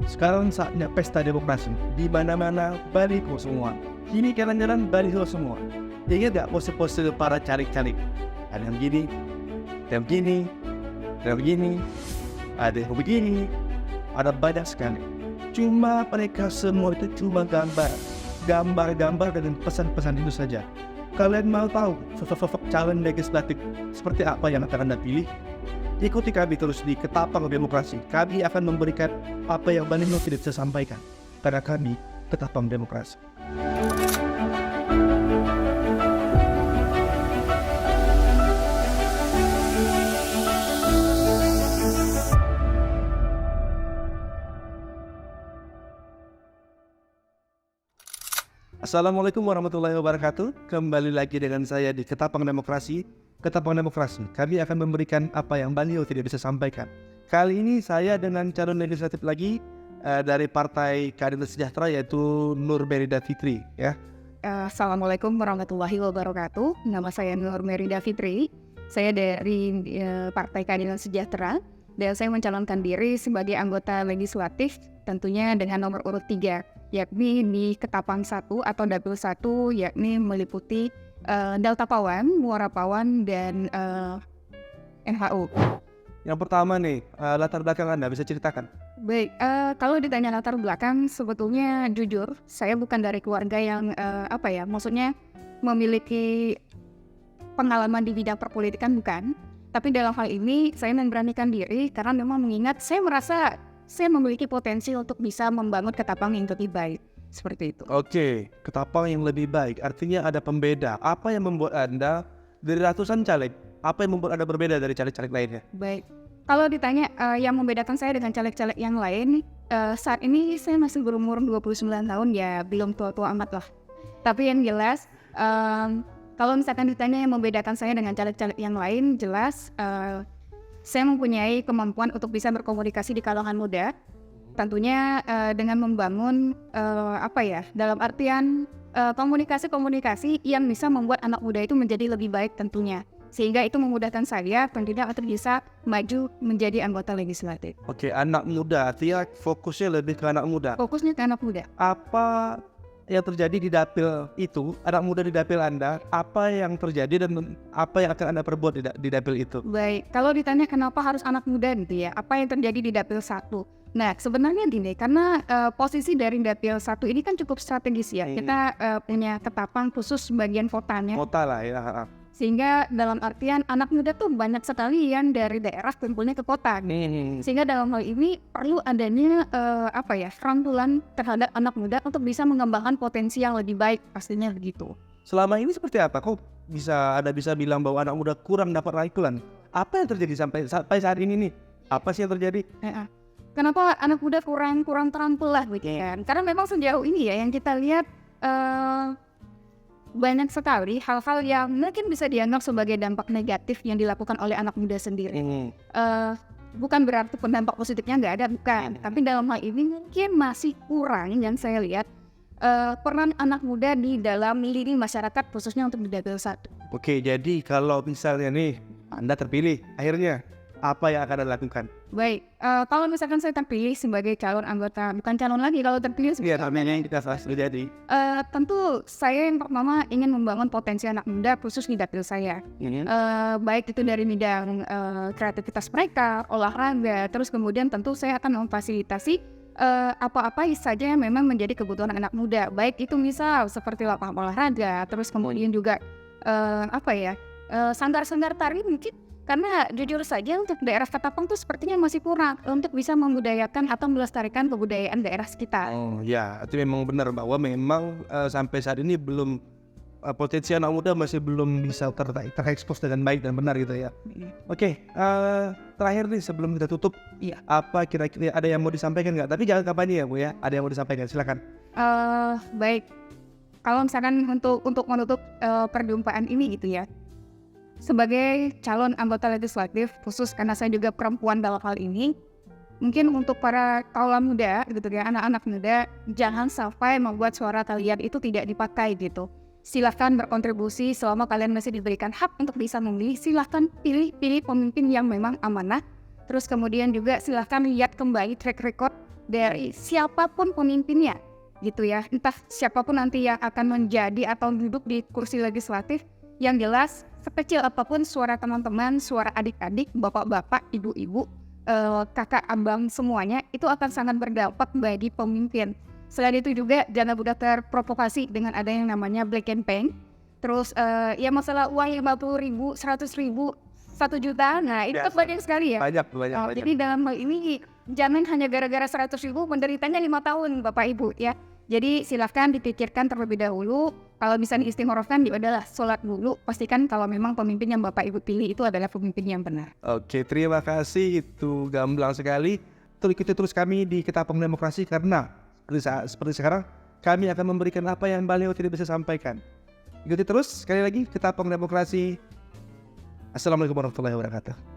Sekarang saatnya pesta demokrasi. Di mana-mana baliho semua. Kini jalan-jalan baliho semua. Ingat gak pose-pose para caleg-caleg? Ada yang begini, ada yang begini, ada yang begini, ada yang begini. Ada banyak sekali. Cuma mereka semua itu cuma gambar-gambar dan pesan-pesan itu saja. Kalian mau tahu sosok-sosok calon legislatif seperti apa yang akan Anda pilih? Ikuti kami terus di Ketapang Demokrasi. Kami akan memberikan apa yang Baliho tidak bisa sampaikan. Karena kami Ketapang Demokrasi. Assalamualaikum warahmatullahi wabarakatuh. Kembali lagi dengan saya di Ketapang Demokrasi. Ketapang Demokrasi, kami akan memberikan apa yang Baliho tidak bisa sampaikan. Kali ini saya dengan calon legislatif lagi dari Partai Keadilan Sejahtera, yaitu Nur Merida Fitri. Ya. Assalamualaikum warahmatullahi wabarakatuh. Nama saya Nur Merida Fitri. Saya dari Partai Keadilan Sejahtera dan saya mencalonkan diri sebagai anggota legislatif tentunya dengan nomor urut 3, yakni di Ketapang 1 atau Dapil 1, yakni meliputi Delta Pawan, Muara Pawan, dan NHU. Yang pertama nih, latar belakang Anda bisa ceritakan? Baik, kalau ditanya latar belakang, sebetulnya jujur, saya bukan dari keluarga yang maksudnya memiliki pengalaman di bidang perpolitikan, bukan. Tapi dalam hal ini, saya memberanikan diri karena memang mengingat saya merasa saya memiliki potensi untuk bisa membangun Ketapang yang lebih baik. Seperti itu. Oke, Ketapang yang lebih baik. Artinya ada pembeda. Apa yang membuat Anda dari ratusan caleg? Apa yang membuat Anda berbeda dari caleg-caleg lainnya? Baik. Kalau ditanya yang membedakan saya dengan caleg-caleg yang lain, saat ini saya masih berumur 29 tahun, ya belum tua-tua amat lah. Tapi yang jelas, kalau misalkan ditanya yang membedakan saya dengan caleg-caleg yang lain, jelas saya mempunyai kemampuan untuk bisa berkomunikasi di kalangan muda. Tentunya dengan membangun dalam artian komunikasi-komunikasi yang bisa membuat anak muda itu menjadi lebih baik tentunya. Sehingga itu memudahkan saya tentunya untuk bisa maju menjadi anggota legislatif. Oke, anak muda, artinya fokusnya lebih ke anak muda. Fokusnya ke anak muda. Apa yang terjadi di dapil itu, anak muda di dapil Anda, apa yang terjadi dan apa yang akan Anda perbuat di dapil itu? Baik, kalau ditanya kenapa harus anak muda gitu ya, apa yang terjadi di dapil 1? Nah, sebenarnya gini, karena posisi dari dapil 1 ini kan cukup strategis ya. Kita punya Ketapang khusus bagian kotanya. Kota lah ya. Sehingga dalam artian anak muda tuh banyak sekali yang dari daerah kumpulnya ke kota. Sehingga dalam hal ini perlu adanya rangkulan terhadap anak muda untuk bisa mengembangkan potensi yang lebih baik, pastinya begitu. Selama ini seperti apa? Kok Anda bisa bilang bahwa anak muda kurang dapat rangkulan? Apa yang terjadi sampai saat ini nih? Apa sih yang terjadi? Kenapa anak muda kurang terampil lah gitu kan? Karena memang sejauh ini ya yang kita lihat banyak sekali hal-hal yang mungkin bisa dianggap sebagai dampak negatif yang dilakukan oleh anak muda sendiri. Bukan berarti dampak positifnya nggak ada, bukan. Tapi dalam hal ini mungkin masih kurang yang saya lihat peran anak muda di dalam lini masyarakat khususnya untuk di dapil 1. Oke, jadi kalau misalnya nih Anda terpilih akhirnya, apa yang akan Anda lakukan? Baik, kalau misalkan saya terpilih sebagai calon anggota, bukan calon lagi kalau terpilih. Iya, namanya yang kita sudah jadi. Tentu saya yang pertama ingin membangun potensi anak muda khusus di dapil saya. Baik itu dari bidang kreativitas mereka, olahraga, terus kemudian tentu saya akan memfasilitasi apa-apa saja yang memang menjadi kebutuhan anak muda. Baik itu misal seperti lapangan olahraga, terus kemudian juga sanggar-sanggar tari mungkin. Karena jujur saja untuk daerah Ketapang tuh sepertinya masih kurang untuk bisa membudayakan atau melestarikan kebudayaan daerah sekitar. Oh ya, itu memang benar bahwa memang sampai saat ini belum potensi anak muda masih belum bisa terekspos dengan baik dan benar gitu ya. Oke, terakhir nih sebelum kita tutup, apa kira-kira ada yang mau disampaikan nggak? Tapi jangan kampanye ya Bu ya, ada yang mau disampaikan, silakan. Baik, kalau misalkan untuk menutup perjumpaan ini gitu ya. Sebagai calon anggota legislatif, khusus karena saya juga perempuan dalam hal ini, mungkin untuk para kaum muda gitu ya, anak-anak muda, jangan sampai membuat suara kalian itu tidak dipakai gitu. Silahkan berkontribusi selama kalian masih diberikan hak untuk bisa memilih. Silahkan pilih pemimpin yang memang amanah. Terus kemudian juga silahkan lihat kembali track record dari siapapun pemimpinnya gitu ya, entah siapapun nanti yang akan menjadi atau duduk di kursi legislatif. Yang jelas sekecil apapun suara teman-teman, suara adik-adik, bapak-bapak, ibu-ibu, kakak, abang, semuanya itu akan sangat berdampak bagi pemimpin. Selain itu juga jangan mudah terprovokasi dengan ada yang namanya black campaign. Terus ya masalah uang 50.000, 100.000, 1 juta, nah itu kan banyak sekali ya. Banyak. Jadi dalam hal ini jangan hanya gara-gara 100.000 menderitanya 5 tahun Bapak Ibu ya. Jadi silahkan dipikirkan terlebih dahulu. Kalau bisa diistikharahkan, ya adalah sholat dulu. Pastikan kalau memang pemimpin yang Bapak Ibu pilih itu adalah pemimpin yang benar. Oke, terima kasih. Itu gamblang sekali. Ikuti terus kami di Ketapang Demokrasi karena seperti sekarang kami akan memberikan apa yang beliau tidak bisa sampaikan. Ikuti terus sekali lagi Ketapang Demokrasi. Assalamualaikum warahmatullahi wabarakatuh.